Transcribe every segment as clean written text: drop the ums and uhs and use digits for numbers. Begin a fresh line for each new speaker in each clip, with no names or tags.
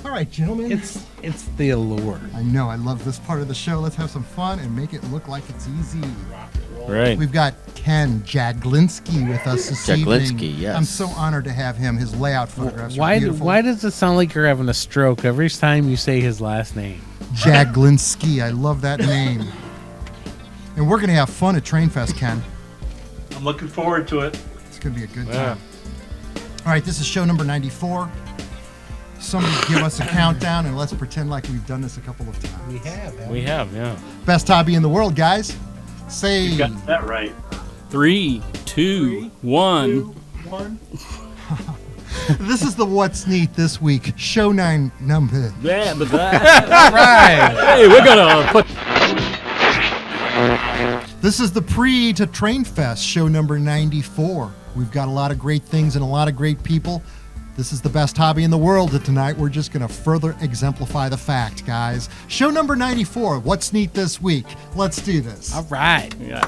All right, gentlemen.
It's the allure.
I know. I love this part of the show. Let's have some fun and make it look like it's easy.
Right.
We've got Ken Jaglinsky with us this evening.
Jaglinsky, yes.
I'm so honored to have him. His layout photographs are beautiful.
Why does it sound like you're having a stroke every time you say his last name?
Jaglinsky. I love that name. And we're going to have fun at Trainfest, Ken.
I'm looking forward to it.
It's going to be a good time. All right, this is show number 94. Somebody give us a countdown, and let's pretend like we've done this a couple of times.
We have, yeah.
Best hobby in the world, guys. Say.
You got that right.
3, 2, 1.
This is the What's Neat this week. Show 9 number.
Yeah, but
All right.
hey, we're gonna put.
This is the pre to Trainfest, show number 94. We've got a lot of great things and a lot of great people. This is the best hobby in the world, and tonight we're just going to further exemplify the fact, guys. Show number 94, What's Neat this week? Let's do this.
All right.
Yeah.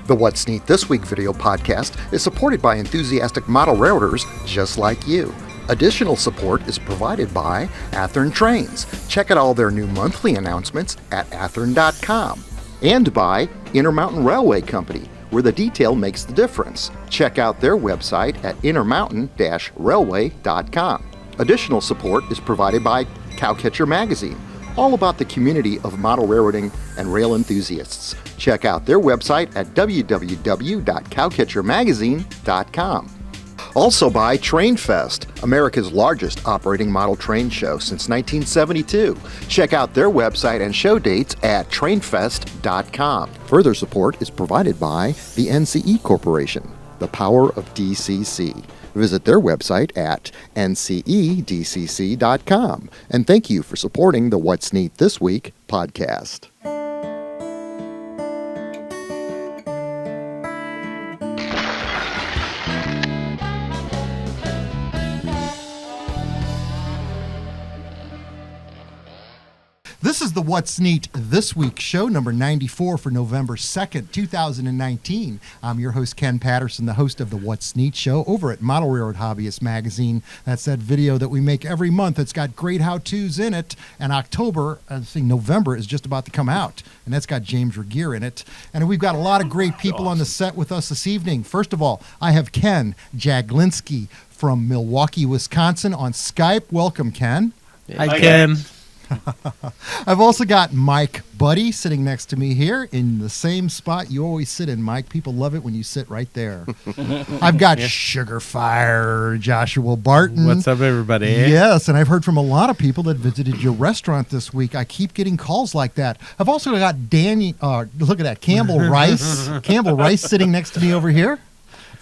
The What's Neat This Week video podcast is supported by enthusiastic model railroaders just like you. Additional support is provided by Athearn Trains. Check out all their new monthly announcements at athearn.com. And by Intermountain Railway Company, where the detail makes the difference. Check out their website at intermountain-railway.com. Additional support is provided by Cowcatcher Magazine, all about the community of model railroading and rail enthusiasts. Check out their website at www.cowcatchermagazine.com. Also by Trainfest, America's largest operating model train show since 1972. Check out their website and show dates at trainfest.com. Further support is provided by the NCE Corporation, the power of DCC. Visit their website at NCEDCC.com. And thank you for supporting the What's Neat This Week podcast. This is the What's Neat This Week show, number 94 for November 2nd, 2019. I'm your host, Ken Patterson, the host of the What's Neat show over at Model Railroad Hobbyist Magazine. That's that video that we make every month. It's got great how-tos in it. And November is just about to come out. And that's got James Regier in it. And we've got a lot of great people on the set with us this evening. First of all, I have Ken Jaglinsky from Milwaukee, Wisconsin on Skype. Welcome, Ken.
Hi, Ken.
I've also got Mike Budde sitting next to me here in the same spot you always sit in, Mike. People love it when you sit right there. I've got Sugar Fire Joshua Barton.
What's up, everybody?
Yes, and I've heard from a lot of people that visited your restaurant this week. I keep getting calls like that. I've also got look at that, Campbell Rice. Campbell Rice sitting next to me over here.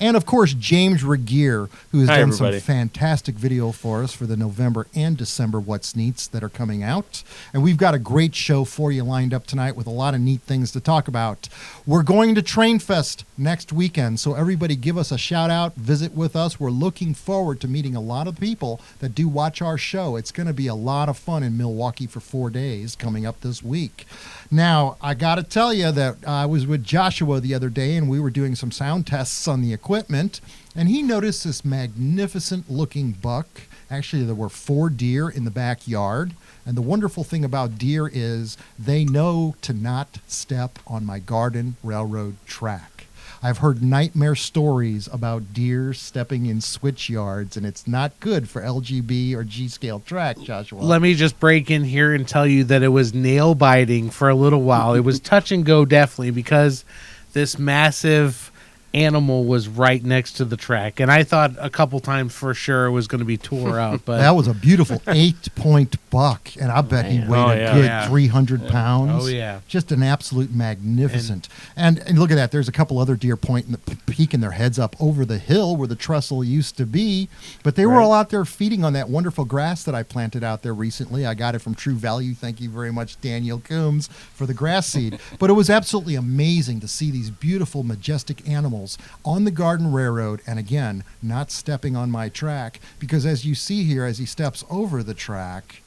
And, of course, James Regier, who has done some fantastic video for us for the November and December What's Neats that are coming out. And we've got a great show for you lined up tonight with a lot of neat things to talk about. We're going to Trainfest next weekend, so everybody give us a shout-out, visit with us. We're looking forward to meeting a lot of people that do watch our show. It's going to be a lot of fun in Milwaukee for 4 days coming up this week. Now, I got to tell you that I was with Joshua the other day, and we were doing some sound tests on the equipment, and he noticed this magnificent-looking buck. Actually, there were 4 deer in the backyard, and the wonderful thing about deer is they know to not step on my garden railroad track. I've heard nightmare stories about deer stepping in switch yards, and it's not good for LGB or G-scale track, Joshua.
Let me just break in here and tell you that it was nail biting for a little while. It was touch and go, definitely, because this massive animal was right next to the track, and I thought a couple times for sure it was going to be tore out. But
that was a beautiful 8-point buck, and I bet he weighed a good 300 pounds.
Oh yeah,
just an absolute magnificent. And look at that. There's a couple other deer peeking their heads up over the hill where the trestle used to be, but they were all out there feeding on that wonderful grass that I planted out there recently. I got it from True Value. Thank you very much, Daniel Coombs, for the grass seed. But it was absolutely amazing to see these beautiful, majestic animals on the Garden Railroad, and again, not stepping on my track, because as you see here, as he steps over the track,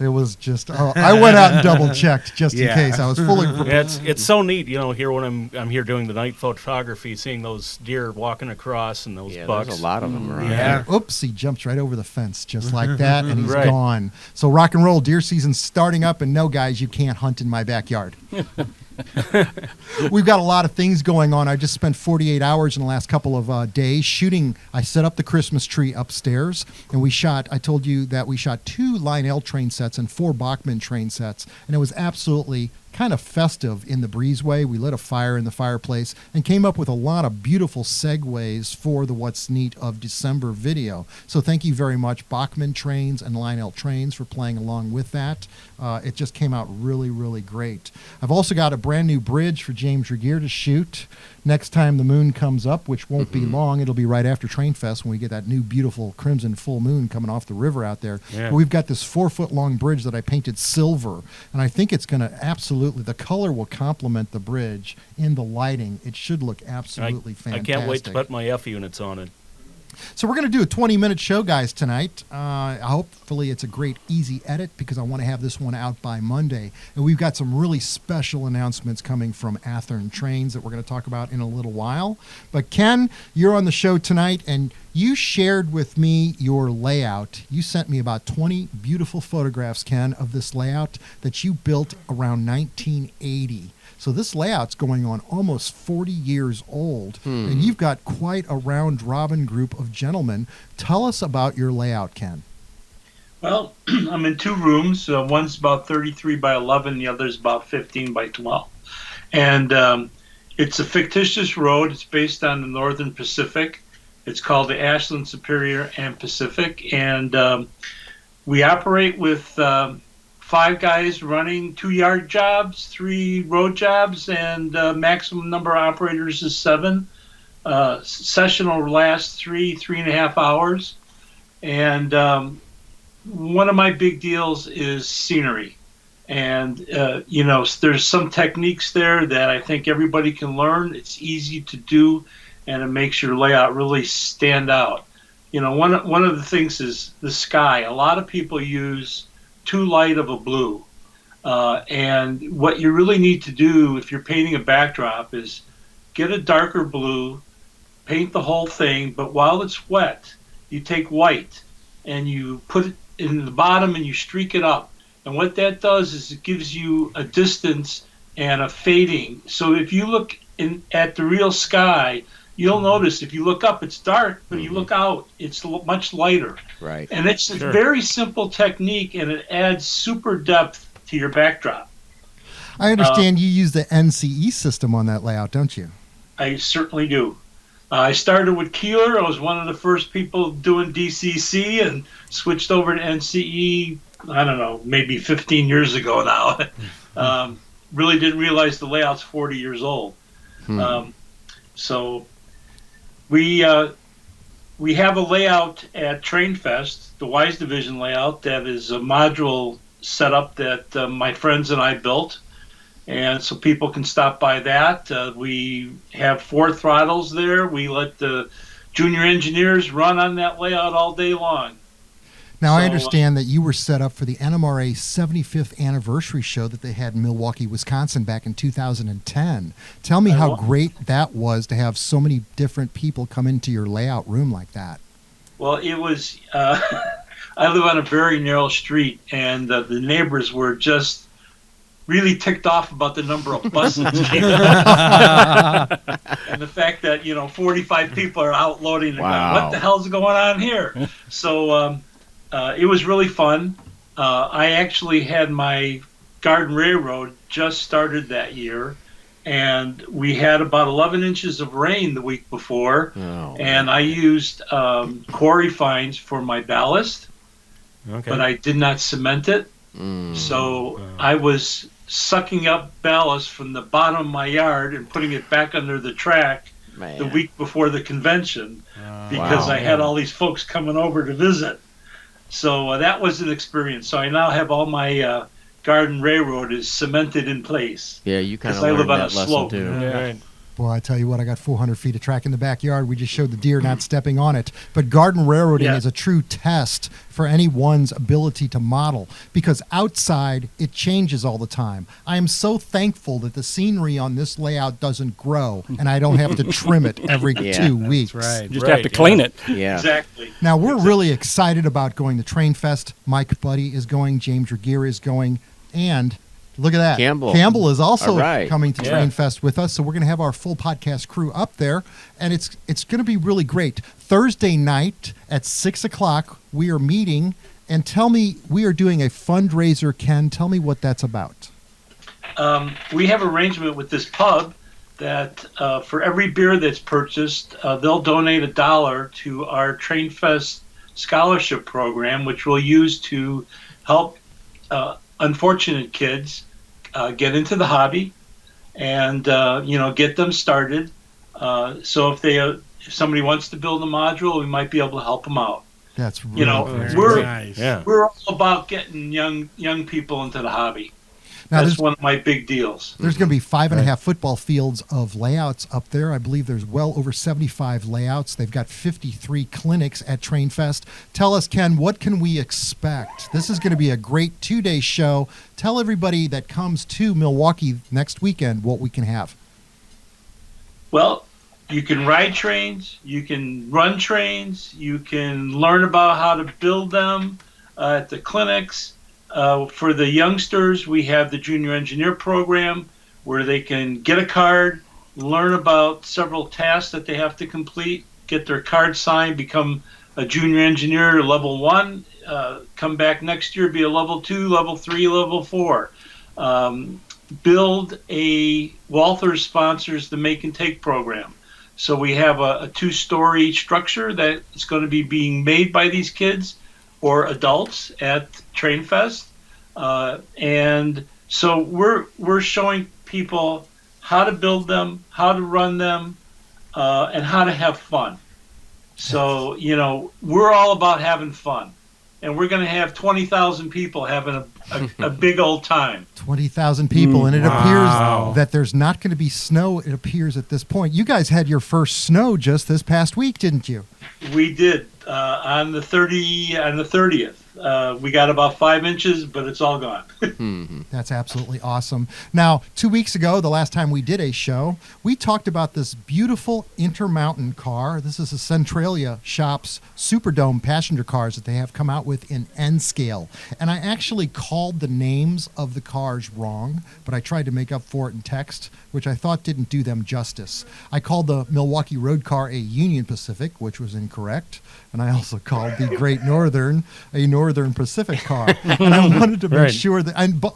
It was just, I went out and double checked just in case. I was fully prepared.
Yeah, it's so neat, here when I'm here doing the night photography, seeing those deer walking across and those bucks.
There's a lot of them around.
Yeah. Oops, he jumps right over the fence just like that, and he's gone. So rock and roll, deer season's starting up, and no, guys, you can't hunt in my backyard. We've got a lot of things going on. I just spent 48 hours in the last couple of days shooting. I set up the Christmas tree upstairs, and I told you that we shot 2 Lionel train sets and 4 Bachmann train sets, and it was absolutely kind of festive in the breezeway. We lit a fire in the fireplace and came up with a lot of beautiful segues for the What's Neat of December video. So thank you very much, Bachmann Trains and Lionel Trains, for playing along with that. It just came out really, really great. I've also got a brand new bridge for James Regier to shoot next time the moon comes up, which won't be long. It'll be right after Trainfest when we get that new beautiful crimson full moon coming off the river out there. Yeah. But we've got this 4-foot-long bridge that I painted silver, and I think it's going to absolutely, the color will complement the bridge in the lighting. It should look absolutely fantastic.
I can't wait to put my F units on it.
So we're going to do a 20-minute show, guys, tonight. Hopefully it's a great, easy edit because I want to have this one out by Monday. And we've got some really special announcements coming from Athearn Trains that we're going to talk about in a little while. But, Ken, you're on the show tonight, and you shared with me your layout. You sent me about 20 beautiful photographs, Ken, of this layout that you built around 1980. So this layout's going on almost 40 years old, and you've got quite a round-robin group of gentlemen. Tell us about your layout, Ken.
Well, I'm in 2 rooms. One's about 33 by 11, the other's about 15 by 12. And it's a fictitious road. It's based on the Northern Pacific. It's called the Ashland Superior and Pacific. And we operate with 5 guys running 2-yard jobs, 3 road jobs, and maximum number of operators is 7. Session will last 3.5 hours. And one of my big deals is scenery. And, there's some techniques there that I think everybody can learn. It's easy to do, and it makes your layout really stand out. One of the things is the sky. A lot of people use too light of a blue. And what you really need to do if you're painting a backdrop is get a darker blue, paint the whole thing, but while it's wet, you take white and you put it in the bottom and you streak it up. And what that does is it gives you a distance and a fading. So if you look at the real sky, you'll notice if you look up, it's dark, but you look out, it's much lighter.
Right.
And it's a very simple technique, and it adds super depth to your backdrop.
I understand you use the NCE system on that layout, don't you?
I certainly do. I started with Keeler. I was one of the first people doing DCC and switched over to NCE, I don't know, maybe 15 years ago now. Really didn't realize the layout's 40 years old. So we have a layout at Trainfest, the Wise Division layout, that is a module setup that my friends and I built. And so people can stop by that. We have 4 throttles there. We let the junior engineers run on that layout all day long.
Now, I understand that you were set up for the NMRA 75th anniversary show that they had in Milwaukee, Wisconsin back in 2010. Tell me how great that was to have so many different people come into your layout room like that.
Well, it was, I live on a very narrow street, and the neighbors were just really ticked off about the number of buses and the fact that 45 people are out loading.
Wow.
What the hell's going on here? So it was really fun. I actually had my Garden Railroad just started that year, and we had about 11 inches of rain the week before, and I used quarry fines for my ballast, but I did not cement it. So I was sucking up ballast from the bottom of my yard and putting it back under the track the week before the convention because I had all these folks coming over to visit. So that was an experience. So I now have all my Garden Railroad is cemented in place.
Yeah, you kind of learned that lesson too.
Yeah. Boy, I tell you what, I got 400 feet of track in the backyard. We just showed the deer not stepping on it. But garden railroading is a true test for anyone's ability to model, because outside it changes all the time. I am so thankful that the scenery on this layout doesn't grow and I don't have to trim it every 2 weeks.
Right.
You just have to clean it.
Yeah.
Exactly.
Now, we're really excited about going to Trainfest. Mike Budde is going, James Regier is going, and look at that.
Campbell
is also
All right.
coming to
Yeah.
Trainfest with us, so we're going to have our full podcast crew up there, and it's going to be really great. Thursday night at 6 o'clock, we are meeting, and tell me, we are doing a fundraiser, Ken. Tell me what that's about.
We have arrangement with this pub that for every beer that's purchased, they'll donate $1 to our Trainfest scholarship program, which we'll use to help unfortunate kids get into the hobby and get them started. So if somebody wants to build a module, we might be able to help them out.
That's really
Very
we're
nice.
Yeah.
we're all about getting young people into the hobby.
Now,
That's one of my big deals.
There's going to be 5.5 football fields of layouts up there. I believe there's well over 75 layouts. They've got 53 clinics at Trainfest. Tell us, Ken, what can we expect? This is going to be a great 2-day show. Tell everybody that comes to Milwaukee next weekend what we can have.
Well, you can ride trains, you can run trains, you can learn about how to build them at the clinics. For the youngsters, we have the Junior Engineer Program where they can get a card, learn about several tasks that they have to complete, get their card signed, become a Junior Engineer level 1, come back next year, be a level 2, level 3, level 4. Build a Walther sponsors the Make and Take program. So we have a 2-story structure that is going to be being made by these kids or adults at Trainfest, and so we're showing people how to build them, how to run them, and how to have fun. So we're all about having fun, and we're going to have 20,000 people having a big old time.
20,000 people, and it appears that there's not going to be snow. It appears at this point. You guys had your first snow just this past week, didn't you?
We did on the 30th. We got about 5 inches, but it's all gone.
That's absolutely awesome. Now, 2 weeks ago, the last time we did a show, we talked about this beautiful Intermountain car. This is a Centralia Shops Superdome passenger cars that they have come out with in N scale. And I actually called the names of the cars wrong, but I tried to make up for it in text, which I thought didn't do them justice. I called the Milwaukee Road car a Union Pacific, which was incorrect. And I also called the Great Northern a Northern Pacific car. And I wanted to make sure that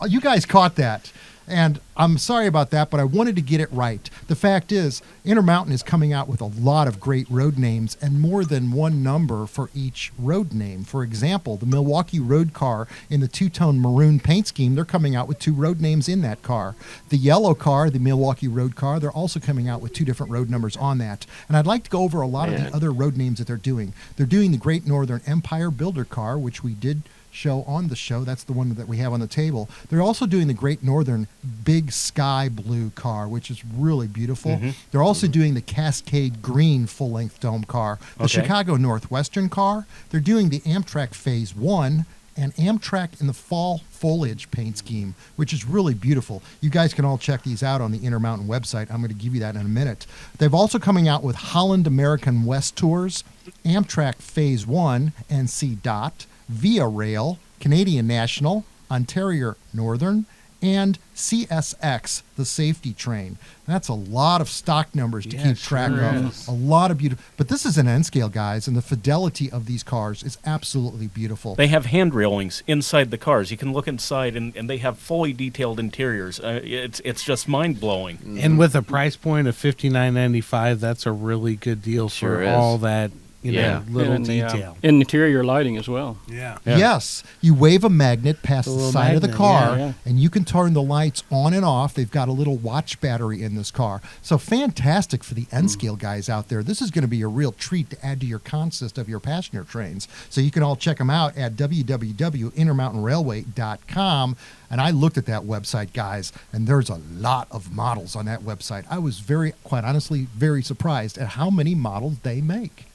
you guys caught that. And I'm sorry about that, but I wanted to get it right. The fact is, Intermountain is coming out with a lot of great road names and more than one number for each road name. For example, the Milwaukee Road car in the 2-tone maroon paint scheme, they're coming out with 2 road names in that car. The yellow car, the Milwaukee Road car, they're also coming out with 2 different road numbers on that. And I'd like to go over a lot of the other road names that they're doing. They're doing the Great Northern Empire Builder car, which we did show on the show. That's the one that we have on the table. They're also doing the Great Northern Big Sky Blue car, which is really beautiful. They're also doing the Cascade Green full-length dome car. The Chicago Northwestern car. They're doing the Amtrak Phase 1 and Amtrak in the fall foliage paint scheme, which is really beautiful. You guys can all check these out on the Intermountain website. I'm going to give you that in a minute. They've also coming out with Holland American West Tours, Amtrak Phase 1, NC DOT, Via Rail, Canadian National, Ontario Northern, and CSX, the safety train. That's a lot of stock numbers to keep track of. A lot of beautiful. But this is an N scale, guys, and the fidelity of these cars is absolutely beautiful.
They have hand railings inside the cars. You can look inside, and they have fully detailed interiors. It's just mind-blowing.
And with a price point of $59.95, that's a really good deal
Sure
for
is.
all that little
And the,
detail.
interior lighting as well.
Yeah.
Yes, you wave a magnet past
The
the
little
side of the
magnet,
car,
yeah.
and you can turn the lights on and off. They've got a little watch battery in this car. So fantastic for the N-Scale guys out there. This is going to be a real treat to add to your consist of your passenger trains. So you can all check them out at www.intermountainrailway.com. And I looked at that website, guys, and there's a lot of models on that website. I was quite honestly, very surprised at how many models they make.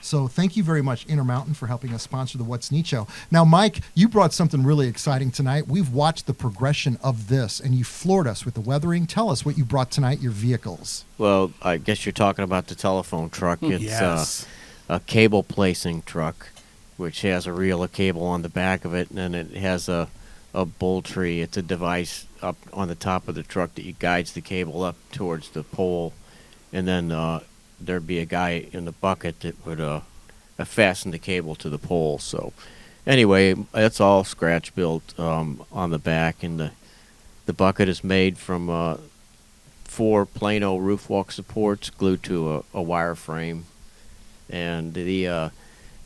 So thank you very much, Intermountain, for helping us sponsor the What's Neat show. Now, Mike, you brought something really exciting tonight. We've watched the progression of this, and you floored us with the weathering. Tell us what you brought tonight, your vehicles.
Well, I guess you're talking about the telephone truck. It's
Yes.
a cable placing truck, which has a reel of cable on the back of it, and then it has a bull tree. It's a device up on the top of the truck that guides the cable up towards the pole, and then there'd be a guy in the bucket that would fasten the cable to the pole. So anyway, it's all scratch built on the back, and the bucket is made from 4 Plano roof walk supports glued to a wire frame, and the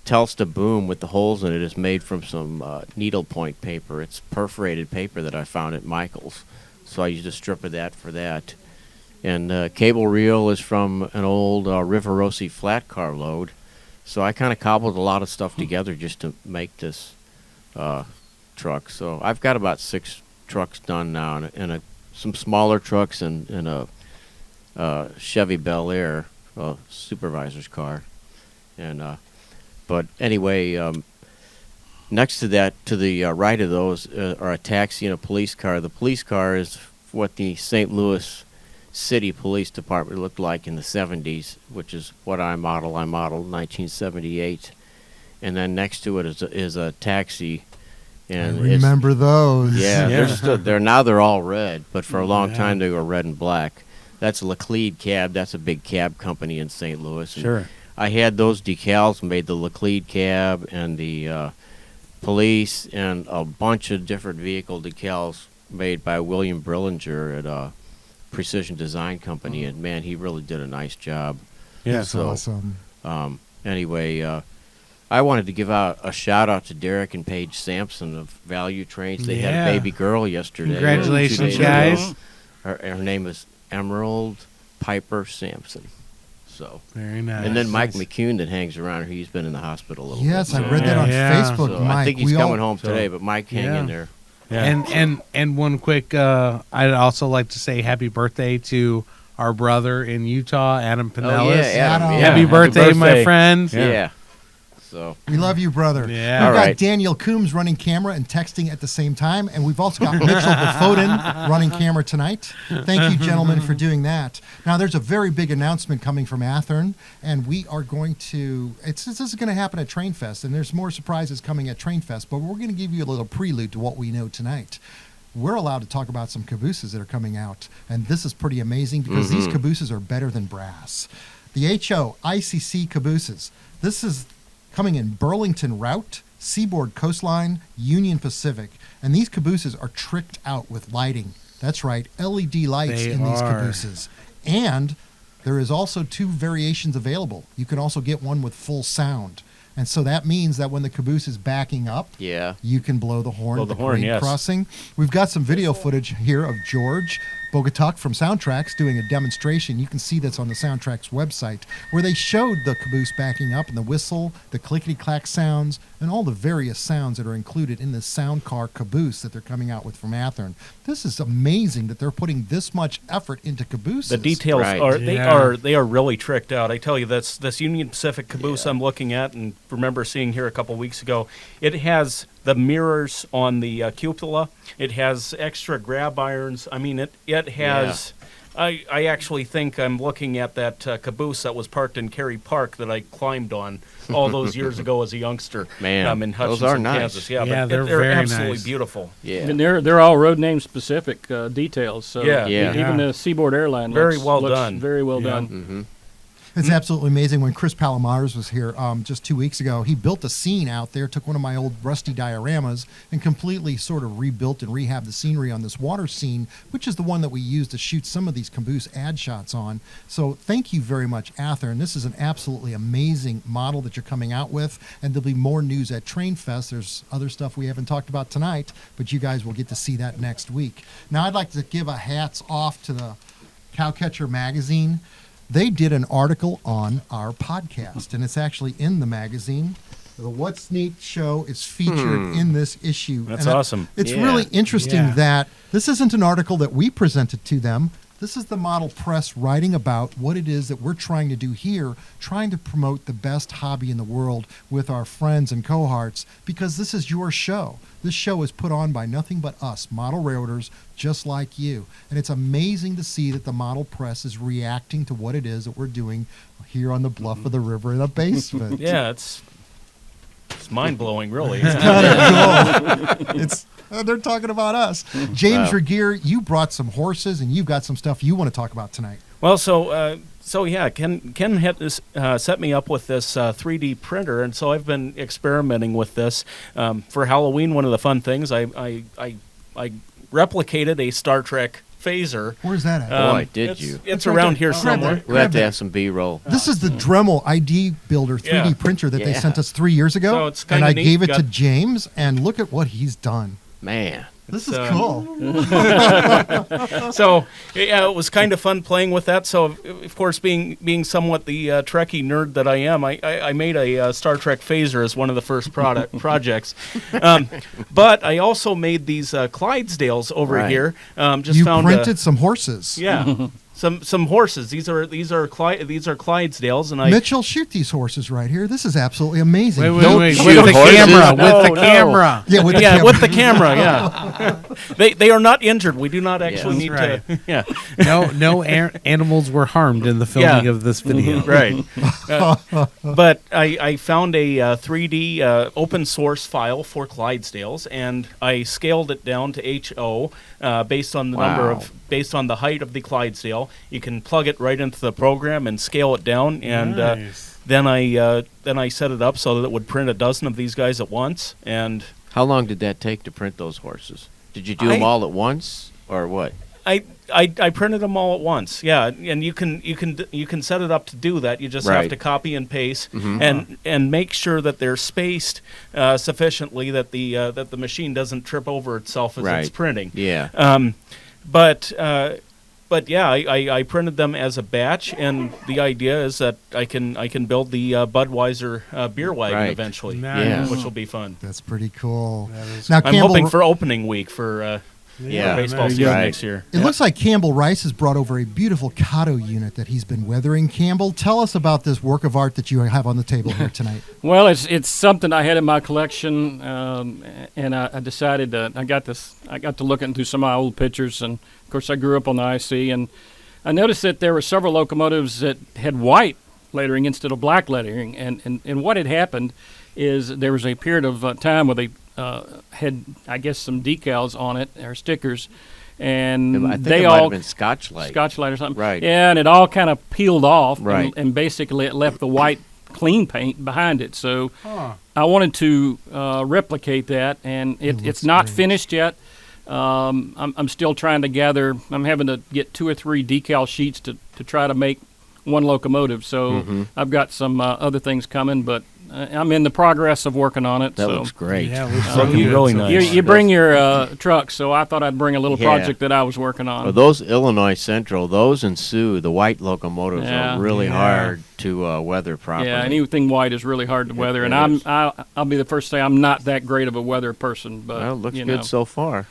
Telstar boom with the holes in it is made from some needlepoint paper. It's perforated paper that I found at Michael's, so I used a strip of that for that. And cable reel is from an old Riverosi flat car load. So I kind of cobbled a lot of stuff together just to make this truck. So I've got about 6 trucks done now, and some smaller trucks and a Chevy Bel Air supervisor's car. And but anyway, next to that, to the right of those, are a taxi and a police car. The police car is what the St. Louis City Police Department looked like in the 70s, which is what I modeled. I modeled 1978, and then next to it is a taxi. And
I remember those.
Yeah, they're all red, but for a long time they were red and black. That's Laclede Cab. That's a big cab company in St. Louis. And
Sure.
I had those decals, made the Laclede Cab and the police, and a bunch of different vehicle decals made by William Brillinger at Precision Design Company, and man, he really did a nice job.
Yeah.
That's awesome.
Anyway, I wanted to give out a shout out to Derek and Paige Sampson of Value Trains. They had a baby girl yesterday.
Congratulations,
2 days ago.
guys.
Her name is Emerald Piper Sampson. So
Very nice.
and then Mike McCune that hangs around her. He's been in the hospital a little
Yes,
bit.
I read that on
Yeah.
Facebook,
So
Mike.
I think he's
We
coming
all-
home today, but Mike, hang in there.
And one quick, I'd also like to say happy birthday to our brother in Utah, Adam Pinellas.
Adam.
Happy
Happy
birthday, my
birthday.
friend.
Yeah. So
We love you, brother.
Yeah.
We've
All
got
right.
Daniel Coombs running camera and texting at the same time, and we've also got Mitchell Foden running camera tonight. Thank you, gentlemen, for doing that. Now, there's a very big announcement coming from Athearn, and we are going to. This is going to happen at Trainfest, and there's more surprises coming at Trainfest, but we're going to give you a little prelude to what we know tonight. We're allowed to talk about some cabooses that are coming out, and this is pretty amazing because these cabooses are better than brass. The HO ICC cabooses. This is coming in Burlington Route, Seaboard Coastline, Union Pacific, and these cabooses are tricked out with lighting. That's right, LED lights
They
in these
are.
cabooses. And there is also 2 variations available. You can also get one with full sound. And so that means that when the caboose is backing up,
yeah.
you can blow the horn
Blow
at
the
the
horn,
grade
yes.
crossing. We've got some video footage here of George Bogatuk from Soundtracks doing a demonstration. You can see that's on the Soundtracks website, where they showed the caboose backing up and the whistle, the clickety-clack sounds, and all the various sounds that are included in this sound car caboose that they're coming out with from Athearn. This is amazing that they're putting this much effort into cabooses.
The details
Right.
are
Yeah.
they are really tricked out. I tell you, this Union Pacific caboose I'm looking at and remember seeing here a couple weeks ago. It has the mirrors on the cupola. It has extra grab irons. I mean, it has. I actually think I'm looking at that caboose that was parked in Cary Park that I climbed on all those years ago as a youngster.
Man,
in
those
Hutchinson,
are nice.
Kansas. Yeah,
Yeah,
but
they're
they're
very
absolutely
nice.
beautiful.
Yeah.
And they're all road name specific details. So
Yeah.
Yeah.
even the Seaboard Airline
Very
looks
well done.
Very well
Yeah.
done.
Mm-hmm.
It's absolutely amazing. When Chris Palomares was here just 2 weeks ago, he built a scene out there, took one of my old rusty dioramas, and completely sort of rebuilt and rehabbed the scenery on this water scene, which is the one that we use to shoot some of these caboose ad shots on. So thank you very much, Athearn. This is an absolutely amazing model that you're coming out with, and there'll be more news at Trainfest. There's other stuff we haven't talked about tonight, but you guys will get to see that next week. Now, I'd like to give a hats off to the Cowcatcher Magazine. They did an article on our podcast, and it's actually in the magazine. The What's Neat show is featured in this issue.
That's
and
awesome.
It's really interesting that this isn't an article that we presented to them. This is the model press writing about what it is that we're trying to do here, trying to promote the best hobby in the world with our friends and cohorts, because this is your show. This show is put on by nothing but us, model railroaders, just like you. And it's amazing to see that the model press is reacting to what it is that we're doing here on the bluff of the river in the basement.
Yeah, it's mind-blowing, really.
It's kind of cool. They're talking about us. James Regier, you brought some horses, and you've got some stuff you want to talk about tonight.
Well, so yeah, Ken had this, set me up with this 3D printer, and so I've been experimenting with this. For Halloween, one of the fun things, I replicated a Star Trek phaser.
Where's that at?
Boy, did you.
It's
right
around
there.
here
Grab
somewhere.
that.
We have to have some B-roll.
This is the Dremel ID Builder 3D
Yeah.
printer that they
Yeah.
sent us 3 years ago.
So it's
and
kinda
I
neat.
gave it to
Got-
James, and look at what he's done.
Man.
This is
It's,
cool.
So yeah, it was kind of fun playing with that. So of course, being somewhat the Trekkie nerd that I am, I made a Star Trek phaser as one of the first projects. But I also made these Clydesdales over
Right.
here. Just
You
found
printed some horses.
yeah. Some horses. These are Clydesdales, and I
Mitchell, shoot these horses right here. This is absolutely amazing.
Wait,
Don't
wait,
shoot
with the
horses.
camera,
No,
with the
no.
camera.
Yeah, with the
yeah,
camera.
with the camera, yeah. They are not injured. We do not actually need
That's
to. Yeah,
No animals were harmed in the filming
Yeah.
of this video.
right. But I found a 3D open source file for Clydesdales, and I scaled it down to HO based on the based on the height of the Clydesdale. You can plug it right into the program and scale it down, and
Nice.
then I set it up so that it would print a dozen of these guys at once. And
How long did that take to print those horses? Did you do them all at once, or what?
I printed them all at once. Yeah, and you can set it up to do that. You just have
Right.
to copy and paste and make sure that they're spaced sufficiently that the machine doesn't trip over itself as it's
Right.
printing.
Yeah.
But yeah, I printed them as a batch, and the idea is that I can build the Budweiser beer wagon
Right.
eventually,
Nice.
which will be fun.
That's pretty cool.
That is
Now,
I'm
Campbell,
hoping for opening week for
Yeah.
baseball
there you
season
go.
next year.
it looks like Campbell Rice has brought over a beautiful Kato unit that he's been weathering. Campbell, tell us about this work of art that you have on the table here tonight.
Well, it's something I had in my collection, and I decided I got to looking through some of my old pictures, and of course I grew up on the IC, and I noticed that there were several locomotives that had white lettering instead of black lettering, and what had happened is there was a period of time where they had, I guess, some decals on it or stickers, and
I think
they
it might
all
have been Scotch-Light.
Scotch-Light or something.
Right.
Yeah, and it all kind of peeled off,
Right.
and basically it left the white clean paint behind it. So I wanted to replicate that, and it's not finished yet. I'm still trying to gather. I'm having to get 2 or 3 decal sheets to try to make one locomotive. So I've got some other things coming, but I'm in the progress of working on it.
That
so
looks great.
Yeah, it looks
So
really good.
really nice.
you bring your truck, so I thought I'd bring a little
Yeah.
project that I was working on.
Well, those Illinois Central, those and Sioux, the white locomotives
Yeah.
are really
Yeah.
hard to weather properly.
Yeah, anything white is really hard to weather,
it
and
is.
I'll be the first to say I'm not that great of a weather person, but
Well, it looks
you
good
know,
so far.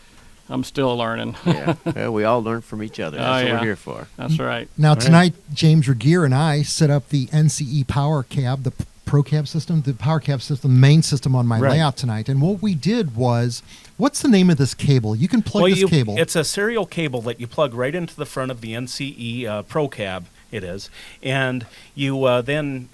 I'm still learning.
Yeah. Well, we all learn from each other. That's what
yeah.
we're here for.
That's right.
Now, tonight, James Regier and I set up the NCE Power Cab, the Pro Cab system, the Power Cab system, main system on my
Right.
layout tonight. And what we did was, what's the name of this cable? You can plug this cable.
It's a serial cable that you plug right into the front of the NCE Pro Cab. It is, and you then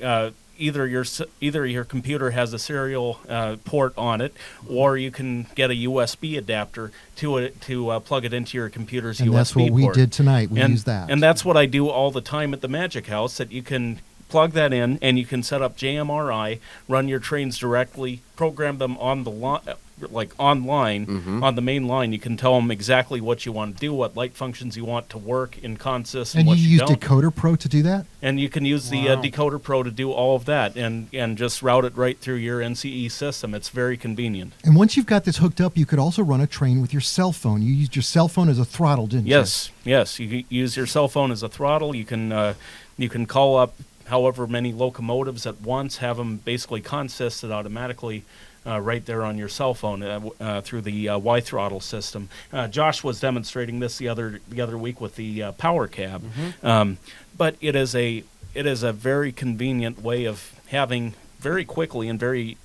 either your computer has a serial port on it, or you can get a USB adapter to it to plug it into your computer's
and
USB
that's what we
port.
did tonight. We
and,
used that.
and that's what I do all the time at the Magic House. That you can plug that in, and you can set up JMRI, run your trains directly, program them on the like online on the main line. You can tell them exactly what you want to do, what light functions you want to work in consist, and what
you
you
use
don't.
Decoder Pro to do that?
And you can use the Decoder Pro to do all of that and just route it right through your NCE system. It's very convenient.
And once you've got this hooked up, you could also run a train with your cell phone. You used your cell phone as a throttle, didn't you?
Yes. You can use your cell phone as a throttle. You can call up however many locomotives at once, have them basically consisted automatically right there on your cell phone through the Y throttle system. Josh was demonstrating this the other week with the Power Cab, but it is a very convenient way of having very quickly and very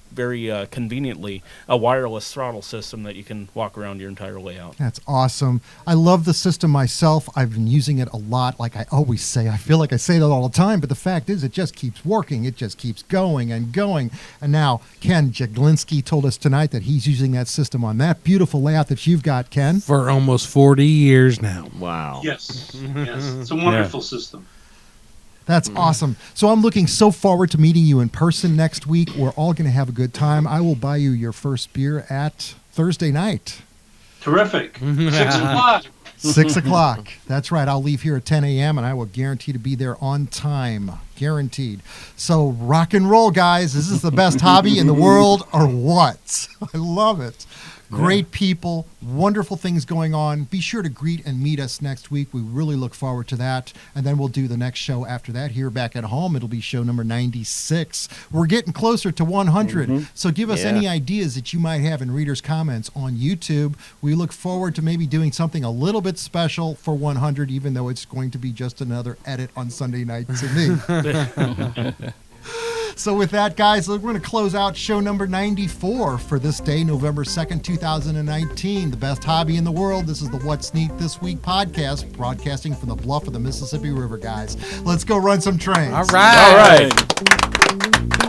conveniently a wireless throttle system that you can walk around your entire layout.
That's awesome. I love the system myself. I've been using it a lot, like I always say. I feel like I say that all the time, but the fact is it just keeps working. It just keeps going and going. And now Ken Jaglinsky told us tonight that he's using that system on that beautiful layout that you've got, Ken.
For almost 40 years now.
Wow.
Yes. It's a wonderful system.
That's awesome. So I'm looking so forward to meeting you in person next week. We're all going to have a good time. I will buy you your first beer at Thursday night.
Terrific. 6 o'clock.
6 o'clock. That's right. I'll leave here at 10 a.m. and I will guarantee to be there on time. Guaranteed. So rock and roll, guys. Is this the best hobby in the world or what? I love it. Great people, wonderful things going on. Be sure to greet and meet us next week. We really look forward to that. And then we'll do the next show after that here back at home. It'll be show number 96. We're getting closer to 100. So give us any ideas that you might have in readers' comments on YouTube. We look forward to maybe doing something a little bit special for 100, even though it's going to be just another edit on Sunday night to me. So with that, guys, we're going to close out show number 94 for this day, November 2nd, 2019. The best hobby in the world. This is the What's Neat This Week podcast, broadcasting from the bluff of the Mississippi River, guys. Let's go run some trains.
All right.
All right.